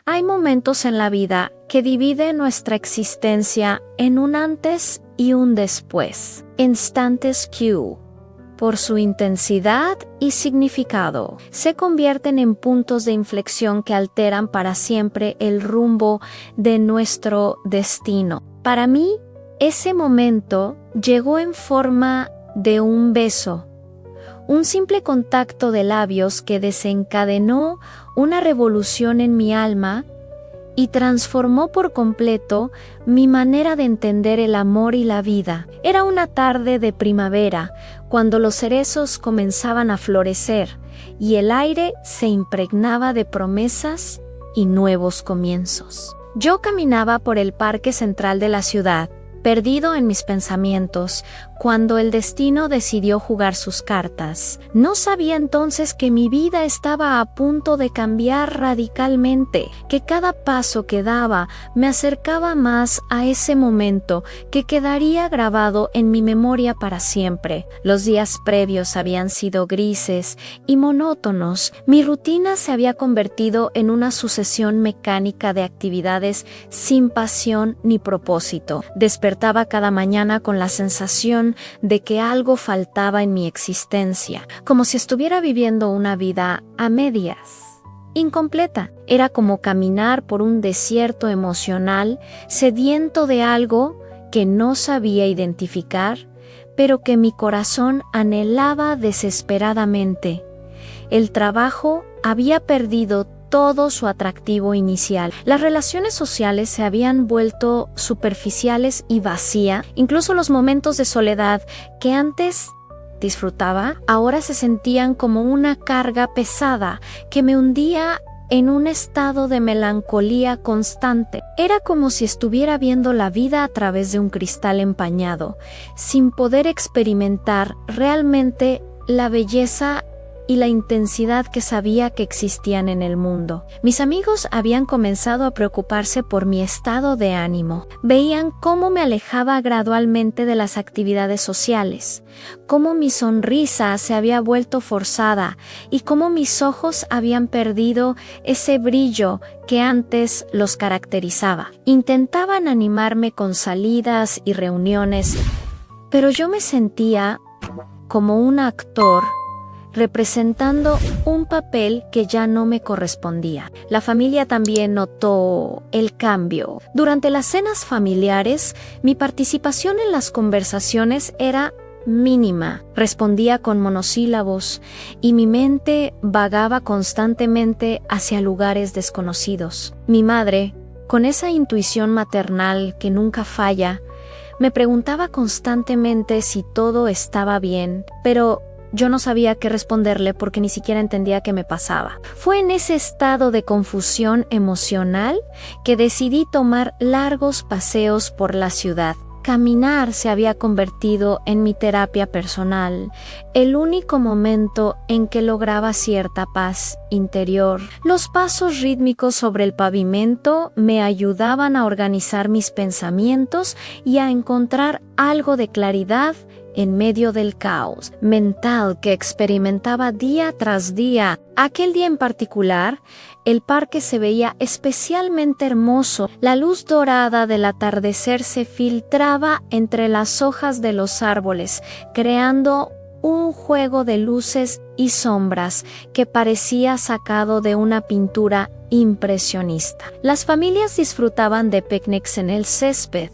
Hay momentos en la vida que dividen nuestra existencia en un antes y un después. Instantes que, por su intensidad y significado, se convierten en puntos de inflexión que alteran para siempre el rumbo de nuestro destino. Para mí, ese momento llegó en forma de un beso, un simple contacto de labios que desencadenó una revolución en mi alma y transformó por completo mi manera de entender el amor y la vida. Era una tarde de primavera, cuando los cerezos comenzaban a florecer y el aire se impregnaba de promesas y nuevos comienzos. Yo caminaba por el parque central de la ciudad, perdido en mis pensamientos, cuando el destino decidió jugar sus cartas. No sabía entonces que mi vida estaba a punto de cambiar radicalmente, que cada paso que daba me acercaba más a ese momento que quedaría grabado en mi memoria para siempre. Los días previos habían sido grises y monótonos. Mi rutina se había convertido en una sucesión mecánica de actividades sin pasión ni propósito. Despertaba cada mañana con la sensación de que algo faltaba en mi existencia, como si estuviera viviendo una vida a medias, incompleta. Era como caminar por un desierto emocional, sediento de algo que no sabía identificar, pero que mi corazón anhelaba desesperadamente. El trabajo había perdido todo su atractivo inicial. Las relaciones sociales se habían vuelto superficiales y vacías. Incluso los momentos de soledad que antes disfrutaba, ahora se sentían como una carga pesada que me hundía en un estado de melancolía constante. Era como si estuviera viendo la vida a través de un cristal empañado, sin poder experimentar realmente la belleza y la intensidad que sabía que existían en el mundo. Mis amigos habían comenzado a preocuparse por mi estado de ánimo. Veían cómo me alejaba gradualmente de las actividades sociales, cómo mi sonrisa se había vuelto forzada y cómo mis ojos habían perdido ese brillo que antes los caracterizaba. Intentaban animarme con salidas y reuniones, pero yo me sentía como un actor representando un papel que ya no me correspondía. La familia también notó el cambio. Durante las cenas familiares, mi participación en las conversaciones era mínima. Respondía con monosílabos y mi mente vagaba constantemente hacia lugares desconocidos. Mi madre, con esa intuición maternal que nunca falla, me preguntaba constantemente si todo estaba bien, pero yo no sabía qué responderle porque ni siquiera entendía qué me pasaba. Fue en ese estado de confusión emocional que decidí tomar largos paseos por la ciudad. Caminar se había convertido en mi terapia personal, el único momento en que lograba cierta paz interior. Los pasos rítmicos sobre el pavimento me ayudaban a organizar mis pensamientos y a encontrar algo de claridad en medio del caos mental que experimentaba día tras día. Aquel día en particular, el parque se veía especialmente hermoso. La luz dorada del atardecer se filtraba entre las hojas de los árboles, creando un juego de luces y sombras que parecía sacado de una pintura impresionista. Las familias disfrutaban de picnics en el césped,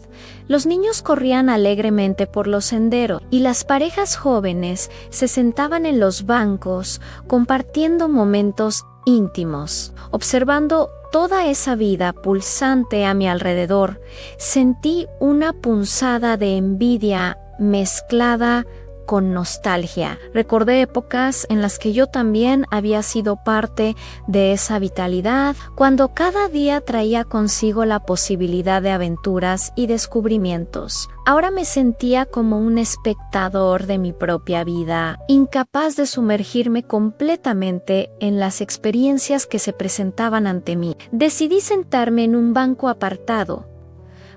los niños corrían alegremente por los senderos y las parejas jóvenes se sentaban en los bancos compartiendo momentos íntimos. Observando toda esa vida pulsante a mi alrededor, sentí una punzada de envidia mezclada con nostalgia. Recordé épocas en las que yo también había sido parte de esa vitalidad, cuando cada día traía consigo la posibilidad de aventuras y descubrimientos. Ahora me sentía como un espectador de mi propia vida, incapaz de sumergirme completamente en las experiencias que se presentaban ante mí. Decidí sentarme en un banco apartado,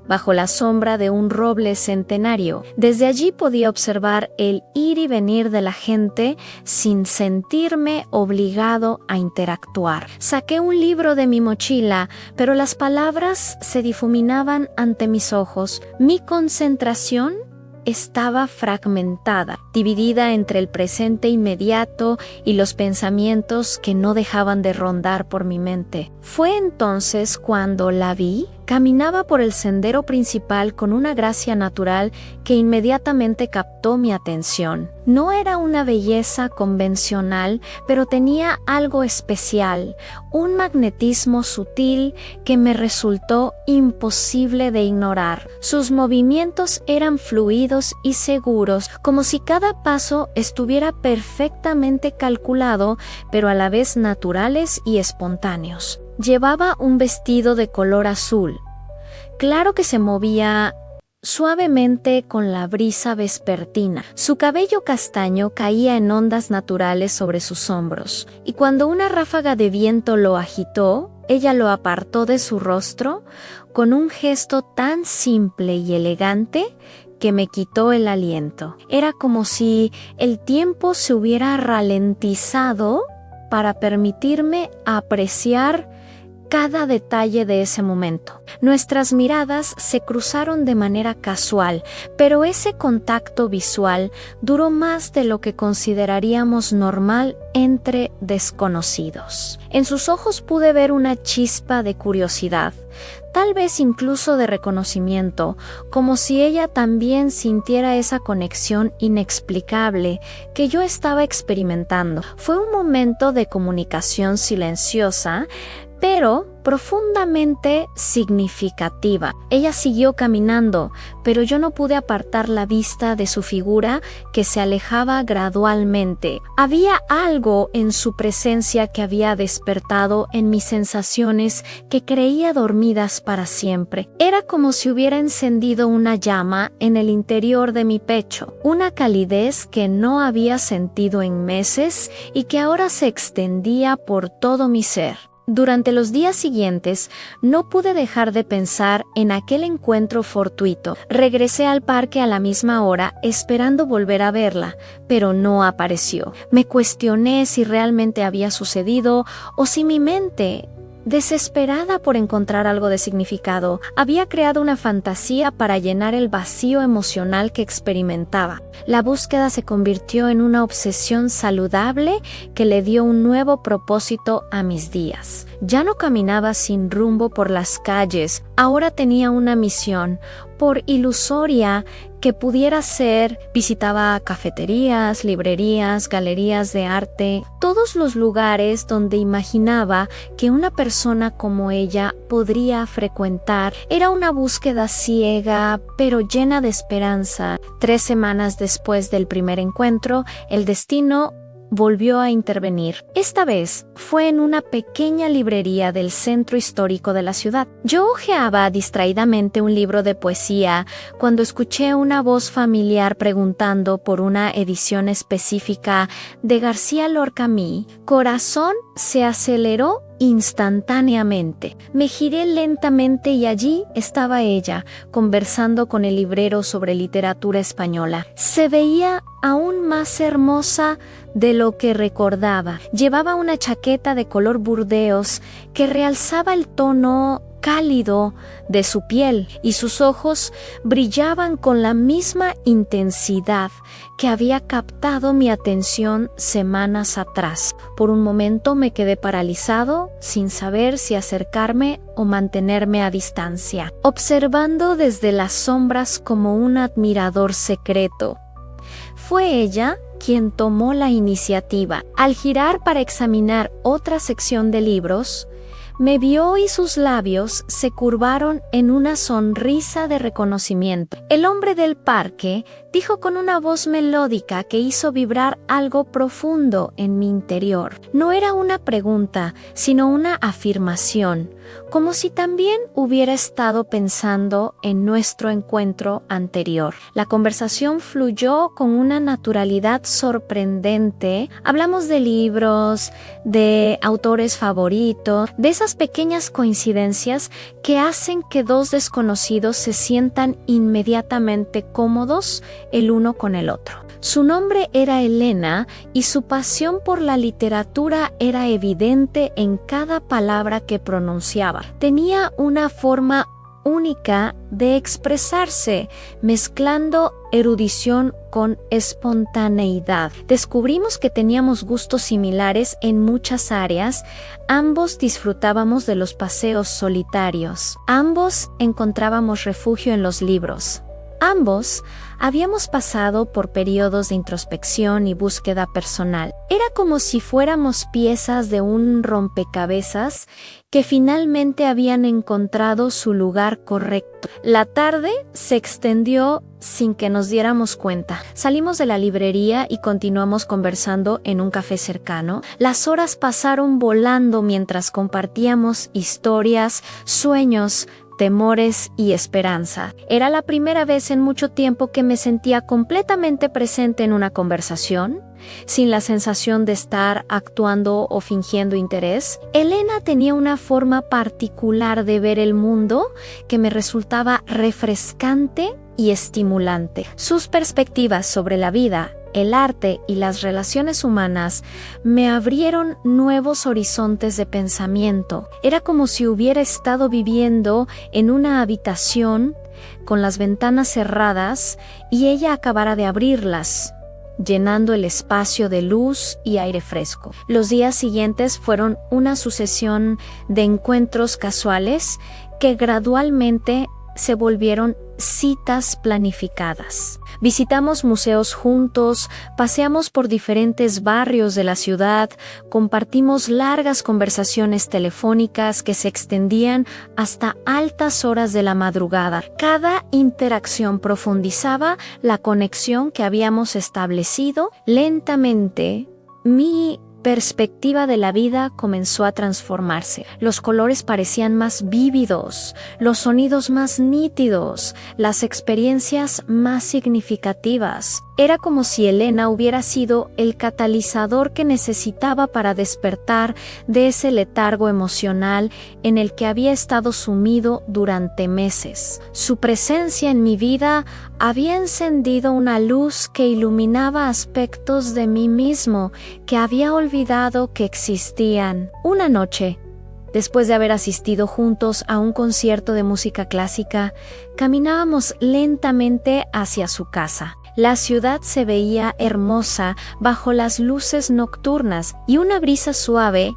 bajo la sombra de un roble centenario. Desde allí podía observar el ir y venir de la gente sin sentirme obligado a interactuar. Saqué un libro de mi mochila, pero las palabras se difuminaban ante mis ojos. Mi concentración estaba fragmentada, dividida entre el presente inmediato y los pensamientos que no dejaban de rondar por mi mente. Fue entonces cuando la vi. Caminaba por el sendero principal con una gracia natural que inmediatamente captó mi atención. No era una belleza convencional, pero tenía algo especial, un magnetismo sutil que me resultó imposible de ignorar. Sus movimientos eran fluidos y seguros, como si cada paso estuviera perfectamente calculado, pero a la vez naturales y espontáneos. Llevaba un vestido de color azul, claro que se movía suavemente con la brisa vespertina. Su cabello castaño caía en ondas naturales sobre sus hombros, y cuando una ráfaga de viento lo agitó, ella lo apartó de su rostro con un gesto tan simple y elegante que me quitó el aliento. Era como si el tiempo se hubiera ralentizado para permitirme apreciar cada detalle de ese momento. Nuestras miradas se cruzaron de manera casual, pero ese contacto visual duró más de lo que consideraríamos normal entre desconocidos. En sus ojos pude ver una chispa de curiosidad, tal vez incluso de reconocimiento, como si ella también sintiera esa conexión inexplicable que yo estaba experimentando. Fue un momento de comunicación silenciosa, pero profundamente significativa. Ella siguió caminando, pero yo no pude apartar la vista de su figura que se alejaba gradualmente. Había algo en su presencia que había despertado en mis sensaciones que creía dormidas para siempre. Era como si hubiera encendido una llama en el interior de mi pecho, una calidez que no había sentido en meses y que ahora se extendía por todo mi ser. Durante los días siguientes, no pude dejar de pensar en aquel encuentro fortuito. Regresé al parque a la misma hora, esperando volver a verla, pero no apareció. Me cuestioné si realmente había sucedido o si mi mente, desesperada por encontrar algo de significado, había creado una fantasía para llenar el vacío emocional que experimentaba. La búsqueda se convirtió en una obsesión saludable que le dio un nuevo propósito a mis días. Ya no caminaba sin rumbo por las calles, ahora tenía una misión, por ilusoria que pudiera ser. Visitaba cafeterías, librerías, galerías de arte, todos los lugares donde imaginaba que una persona como ella podría frecuentar. Era una búsqueda ciega, pero llena de esperanza. 3 semanas después del primer encuentro, el destino volvió a intervenir. Esta vez fue en una pequeña librería del centro histórico de la ciudad. Yo hojeaba distraídamente un libro de poesía cuando escuché una voz familiar preguntando por una edición específica de García Lorca. Mi corazón se aceleró instantáneamente. Me giré lentamente y allí estaba ella, conversando con el librero sobre literatura española. Se veía aún más hermosa de lo que recordaba. Llevaba una chaqueta de color burdeos que realzaba el tono cálido de su piel, y sus ojos brillaban con la misma intensidad que había captado mi atención semanas atrás. Por un momento me quedé paralizado, sin saber si acercarme o mantenerme a distancia, observando desde las sombras como un admirador secreto. Fue ella quien tomó la iniciativa. Al girar para examinar otra sección de libros, me vio y sus labios se curvaron en una sonrisa de reconocimiento. El hombre del parque dijo con una voz melódica que hizo vibrar algo profundo en mi interior. No era una pregunta, sino una afirmación, como si también hubiera estado pensando en nuestro encuentro anterior. La conversación fluyó con una naturalidad sorprendente. Hablamos de libros, de autores favoritos, de esas esas pequeñas coincidencias que hacen que dos desconocidos se sientan inmediatamente cómodos el uno con el otro. Su nombre era Elena y su pasión por la literatura era evidente en cada palabra que pronunciaba. Tenía una forma única de expresarse, mezclando erudición con espontaneidad. Descubrimos que teníamos gustos similares en muchas áreas. Ambos disfrutábamos de los paseos solitarios. Ambos encontrábamos refugio en los libros. Ambos habíamos pasado por periodos de introspección y búsqueda personal. Era como si fuéramos piezas de un rompecabezas que finalmente habían encontrado su lugar correcto. La tarde se extendió sin que nos diéramos cuenta. Salimos de la librería y continuamos conversando en un café cercano. Las horas pasaron volando mientras compartíamos historias, sueños, temores y esperanza. Era la primera vez en mucho tiempo que me sentía completamente presente en una conversación, sin la sensación de estar actuando o fingiendo interés. Elena tenía una forma particular de ver el mundo que me resultaba refrescante y estimulante. Sus perspectivas sobre la vida, el arte y las relaciones humanas me abrieron nuevos horizontes de pensamiento. Era como si hubiera estado viviendo en una habitación con las ventanas cerradas y ella acabara de abrirlas, llenando el espacio de luz y aire fresco. Los días siguientes fueron una sucesión de encuentros casuales que gradualmente se volvieron citas planificadas. Visitamos museos juntos, paseamos por diferentes barrios de la ciudad, compartimos largas conversaciones telefónicas que se extendían hasta altas horas de la madrugada. Cada interacción profundizaba la conexión que habíamos establecido. Lentamente, mi perspectiva de la vida comenzó a transformarse. Los colores parecían más vívidos, los sonidos más nítidos, las experiencias más significativas. Era como si Elena hubiera sido el catalizador que necesitaba para despertar de ese letargo emocional en el que había estado sumido durante meses. Su presencia en mi vida había encendido una luz que iluminaba aspectos de mí mismo que había olvidado que existían. Una noche, después de haber asistido juntos a un concierto de música clásica, caminábamos lentamente hacia su casa. La ciudad se veía hermosa bajo las luces nocturnas y una brisa suave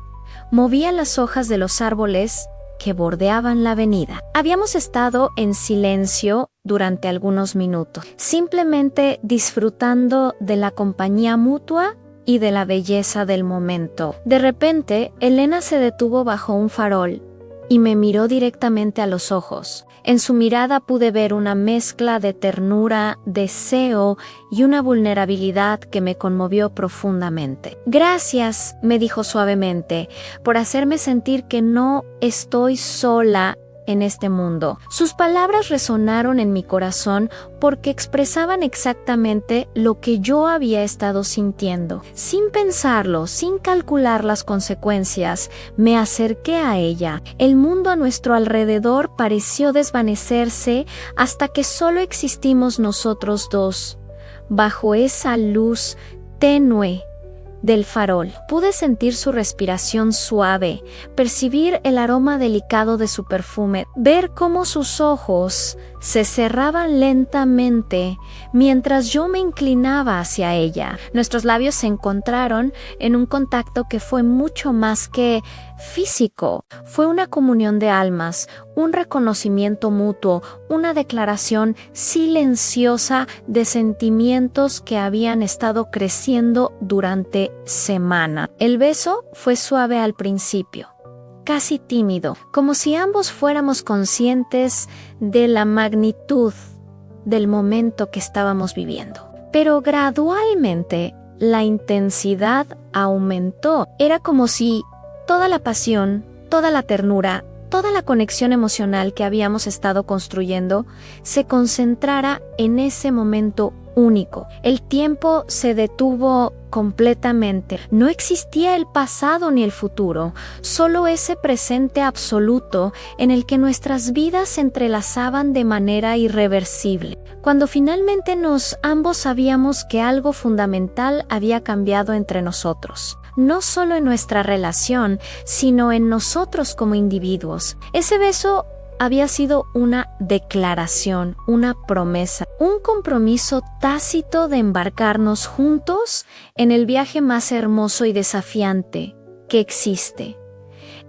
movía las hojas de los árboles que bordeaban la avenida. Habíamos estado en silencio durante algunos minutos, simplemente disfrutando de la compañía mutua y de la belleza del momento. De repente, Elena se detuvo bajo un farol y me miró directamente a los ojos. En su mirada pude ver una mezcla de ternura, deseo y una vulnerabilidad que me conmovió profundamente. Gracias, me dijo suavemente, por hacerme sentir que no estoy sola en este mundo. Sus palabras resonaron en mi corazón porque expresaban exactamente lo que yo había estado sintiendo. Sin pensarlo, sin calcular las consecuencias, me acerqué a ella. El mundo a nuestro alrededor pareció desvanecerse hasta que solo existimos nosotros dos. Bajo esa luz tenue del farol, pude sentir su respiración suave, percibir el aroma delicado de su perfume, ver cómo sus ojos se cerraban lentamente mientras yo me inclinaba hacia ella. Nuestros labios se encontraron en un contacto que fue mucho más que físico. Fue una comunión de almas, un reconocimiento mutuo, una declaración silenciosa de sentimientos que habían estado creciendo durante semanas. El beso fue suave al principio, casi tímido, como si ambos fuéramos conscientes de la magnitud del momento que estábamos viviendo. Pero gradualmente la intensidad aumentó. Era como si toda la pasión, toda la ternura, toda la conexión emocional que habíamos estado construyendo se concentrara en ese momento único. El tiempo se detuvo completamente. No existía el pasado ni el futuro, solo ese presente absoluto en el que nuestras vidas se entrelazaban de manera irreversible. Cuando finalmente ambos sabíamos que algo fundamental había cambiado entre nosotros, no solo en nuestra relación, sino en nosotros como individuos. Ese beso había sido una declaración, una promesa, un compromiso tácito de embarcarnos juntos en el viaje más hermoso y desafiante que existe,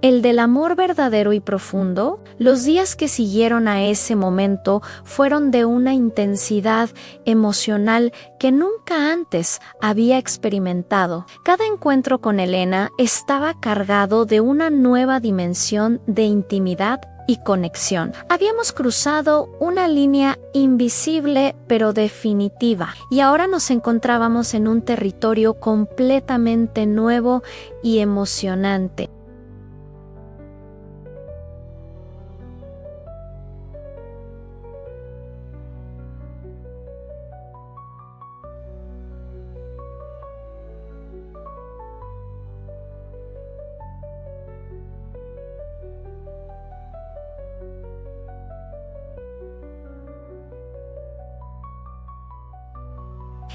el del amor verdadero y profundo. Los días que siguieron a ese momento fueron de una intensidad emocional que nunca antes había experimentado. Cada encuentro con Elena estaba cargado de una nueva dimensión de intimidad y conexión. Habíamos cruzado una línea invisible pero definitiva, y ahora nos encontrábamos en un territorio completamente nuevo y emocionante.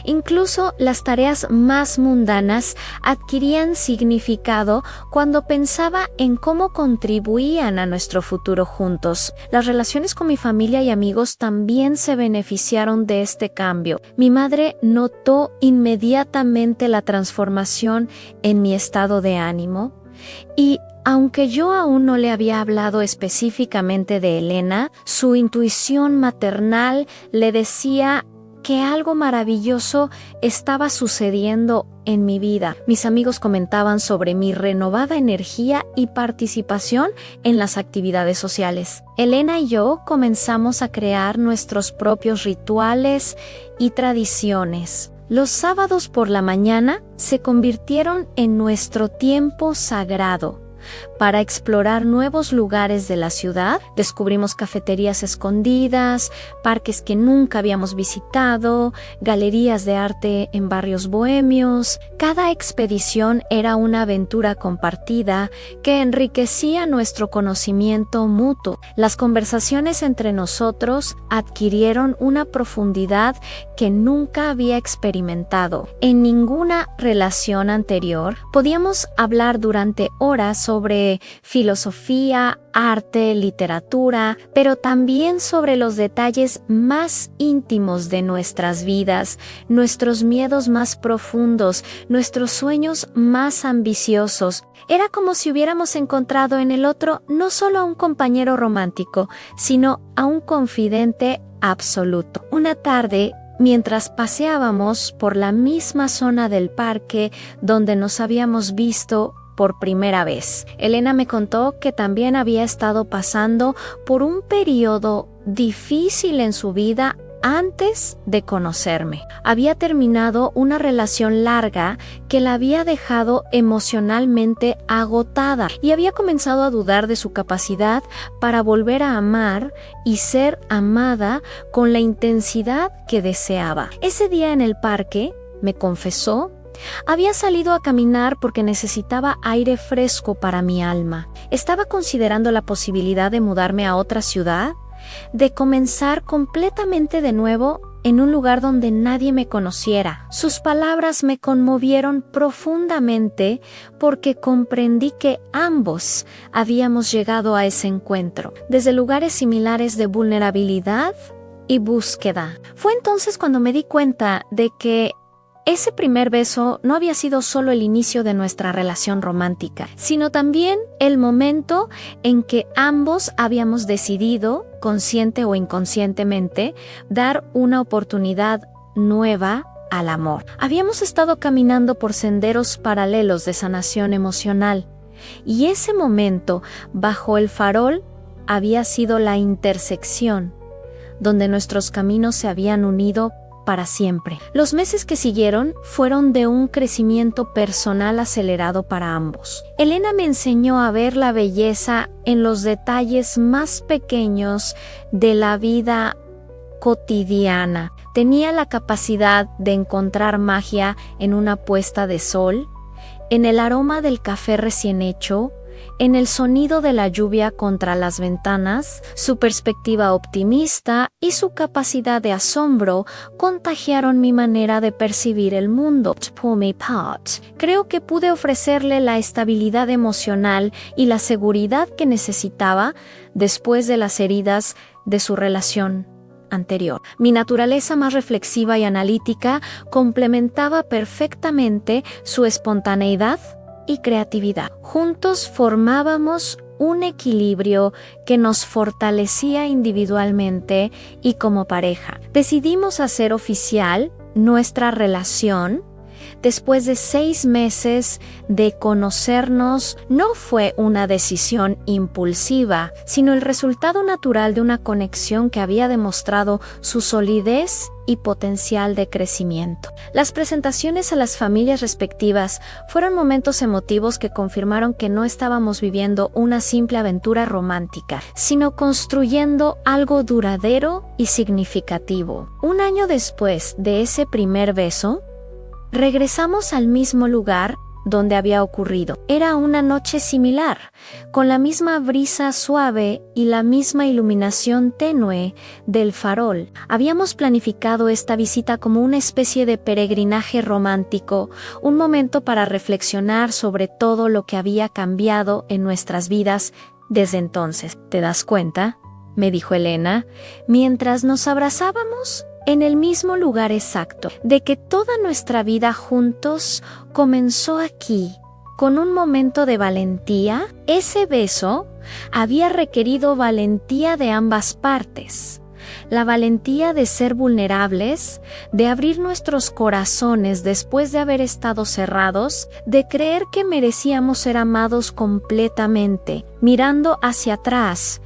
Incluso las tareas más mundanas adquirían significado cuando pensaba en cómo contribuían a nuestro futuro juntos. Las relaciones con mi familia y amigos también se beneficiaron de este cambio. Mi madre notó inmediatamente la transformación en mi estado de ánimo, y aunque yo aún no le había hablado específicamente de Elena, su intuición maternal le decía que algo maravilloso estaba sucediendo en mi vida. Mis amigos comentaban sobre mi renovada energía y participación en las actividades sociales. Elena y yo comenzamos a crear nuestros propios rituales y tradiciones. Los sábados por la mañana se convirtieron en nuestro tiempo sagrado. Para explorar nuevos lugares de la ciudad, descubrimos cafeterías escondidas, parques que nunca habíamos visitado, galerías de arte en barrios bohemios. Cada expedición era una aventura compartida que enriquecía nuestro conocimiento mutuo. Las conversaciones entre nosotros adquirieron una profundidad que nunca había experimentado. En ninguna relación anterior podíamos hablar durante horas sobre filosofía, arte, literatura, pero también sobre los detalles más íntimos de nuestras vidas, nuestros miedos más profundos, nuestros sueños más ambiciosos. Era como si hubiéramos encontrado en el otro no solo a un compañero romántico, sino a un confidente absoluto. Una tarde, mientras paseábamos por la misma zona del parque donde nos habíamos visto por primera vez, Elena me contó que también había estado pasando por un periodo difícil en su vida antes de conocerme. Había terminado una relación larga que la había dejado emocionalmente agotada y había comenzado a dudar de su capacidad para volver a amar y ser amada con la intensidad que deseaba. Ese día en el parque, me confesó, había salido a caminar porque necesitaba aire fresco para mi alma. Estaba considerando la posibilidad de mudarme a otra ciudad, de comenzar completamente de nuevo en un lugar donde nadie me conociera. Sus palabras me conmovieron profundamente porque comprendí que ambos habíamos llegado a ese encuentro, desde lugares similares de vulnerabilidad y búsqueda. Fue entonces cuando me di cuenta de que ese primer beso no había sido solo el inicio de nuestra relación romántica, sino también el momento en que ambos habíamos decidido, consciente o inconscientemente, dar una oportunidad nueva al amor. Habíamos estado caminando por senderos paralelos de sanación emocional, y ese momento, bajo el farol, había sido la intersección, donde nuestros caminos se habían unido para siempre. Los meses que siguieron fueron de un crecimiento personal acelerado para ambos. Elena me enseñó a ver la belleza en los detalles más pequeños de la vida cotidiana. Tenía la capacidad de encontrar magia en una puesta de sol, en el aroma del café recién hecho, en el sonido de la lluvia contra las ventanas. Su perspectiva optimista y su capacidad de asombro contagiaron mi manera de percibir el mundo. Creo que pude ofrecerle la estabilidad emocional y la seguridad que necesitaba después de las heridas de su relación anterior. Mi naturaleza más reflexiva y analítica complementaba perfectamente su espontaneidad y creatividad. Juntos formábamos un equilibrio que nos fortalecía individualmente y como pareja. Decidimos hacer oficial nuestra relación después de 6 meses de conocernos. No fue una decisión impulsiva, sino el resultado natural de una conexión que había demostrado su solidez y potencial de crecimiento. Las presentaciones a las familias respectivas fueron momentos emotivos que confirmaron que no estábamos viviendo una simple aventura romántica, sino construyendo algo duradero y significativo. Un año después de ese primer beso, regresamos al mismo lugar donde había ocurrido. Era una noche similar, con la misma brisa suave y la misma iluminación tenue del farol. Habíamos planificado esta visita como una especie de peregrinaje romántico, un momento para reflexionar sobre todo lo que había cambiado en nuestras vidas desde entonces. ¿Te das cuenta?, me dijo Elena, mientras nos abrazábamos en el mismo lugar exacto, de que toda nuestra vida juntos comenzó aquí, con un momento de valentía. Ese beso había requerido valentía de ambas partes. La valentía de ser vulnerables, de abrir nuestros corazones después de haber estado cerrados, de creer que merecíamos ser amados completamente. Mirando hacia atrás,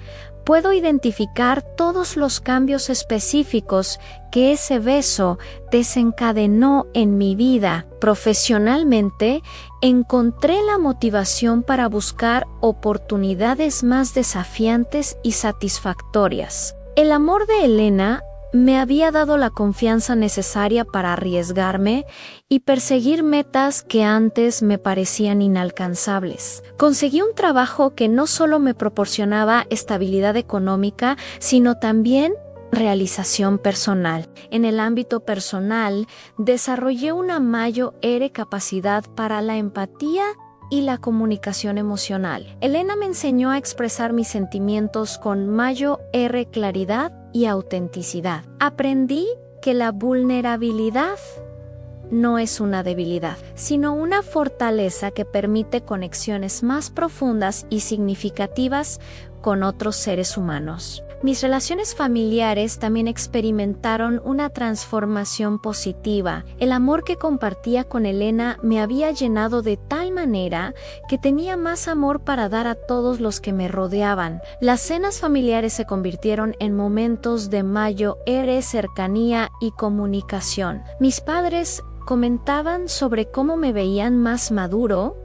puedo identificar todos los cambios específicos que ese beso desencadenó en mi vida. Profesionalmente, encontré la motivación para buscar oportunidades más desafiantes y satisfactorias. El amor de Elena me había dado la confianza necesaria para arriesgarme y perseguir metas que antes me parecían inalcanzables. Conseguí un trabajo que no solo me proporcionaba estabilidad económica, sino también realización personal. En el ámbito personal, desarrollé una mayor capacidad para la empatía y la comunicación emocional. Elena me enseñó a expresar mis sentimientos con mayor claridad y autenticidad. Aprendí que la vulnerabilidad no es una debilidad, sino una fortaleza que permite conexiones más profundas y significativas con otros seres humanos. Mis relaciones familiares también experimentaron una transformación positiva. El amor que compartía con Elena me había llenado de tal manera que tenía más amor para dar a todos los que me rodeaban. Las cenas familiares se convirtieron en momentos de mayor cercanía y comunicación. Mis padres comentaban sobre cómo me veían más maduro,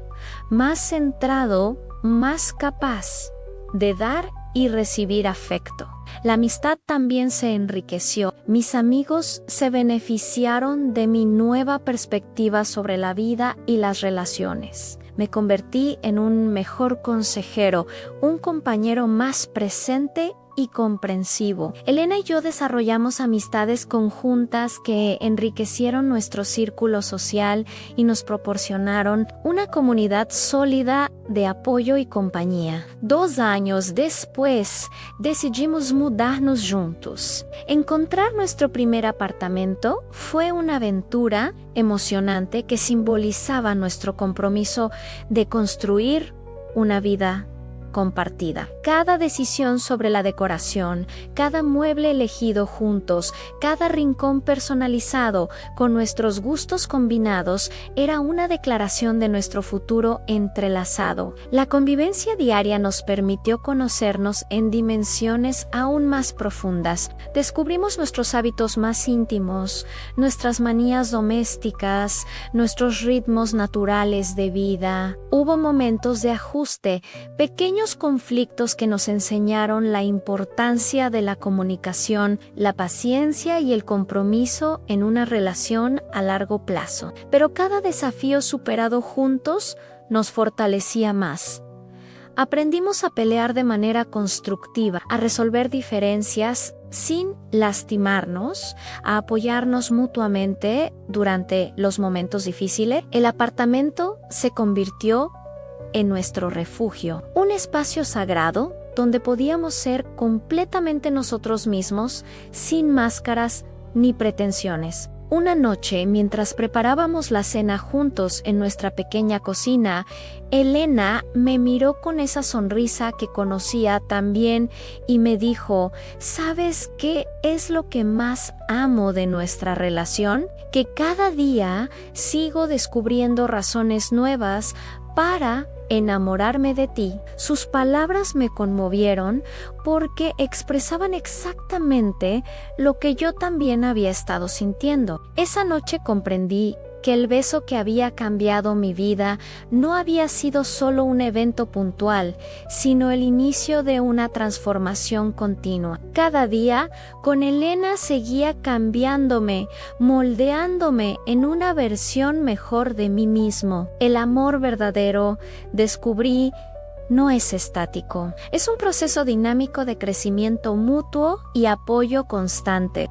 más centrado, más capaz de dar y recibir afecto. La amistad también se enriqueció. Mis amigos se beneficiaron de mi nueva perspectiva sobre la vida y las relaciones. Me convertí en un mejor consejero, un compañero más presente y comprensivo. Elena y yo desarrollamos amistades conjuntas que enriquecieron nuestro círculo social y nos proporcionaron una comunidad sólida de apoyo y compañía. 2 años después, decidimos mudarnos juntos. Encontrar nuestro primer apartamento fue una aventura emocionante que simbolizaba nuestro compromiso de construir una vida compartida. Cada decisión sobre la decoración, cada mueble elegido juntos, cada rincón personalizado con nuestros gustos combinados era una declaración de nuestro futuro entrelazado. La convivencia diaria nos permitió conocernos en dimensiones aún más profundas. Descubrimos nuestros hábitos más íntimos, nuestras manías domésticas, nuestros ritmos naturales de vida. Hubo momentos de ajuste, pequeños pequeños conflictos que nos enseñaron la importancia de la comunicación, la paciencia y el compromiso en una relación a largo plazo. Pero cada desafío superado juntos nos fortalecía más. Aprendimos a pelear de manera constructiva, a resolver diferencias sin lastimarnos, a apoyarnos mutuamente durante los momentos difíciles. El apartamento se convirtió en nuestro refugio, un espacio sagrado donde podíamos ser completamente nosotros mismos, sin máscaras ni pretensiones. Una noche, mientras preparábamos la cena juntos en nuestra pequeña cocina, Elena me miró con esa sonrisa que conocía tan bien y me dijo: ¿sabes qué es lo que más amo de nuestra relación? Que cada día sigo descubriendo razones nuevas para enamorarme de ti. Sus palabras me conmovieron porque expresaban exactamente lo que yo también había estado sintiendo. Esa noche comprendí que el beso que había cambiado mi vida no había sido solo un evento puntual, sino el inicio de una transformación continua. Cada día, con Elena seguía cambiándome, moldeándome en una versión mejor de mí mismo. El amor verdadero, descubrí, no es estático. Es un proceso dinámico de crecimiento mutuo y apoyo constante.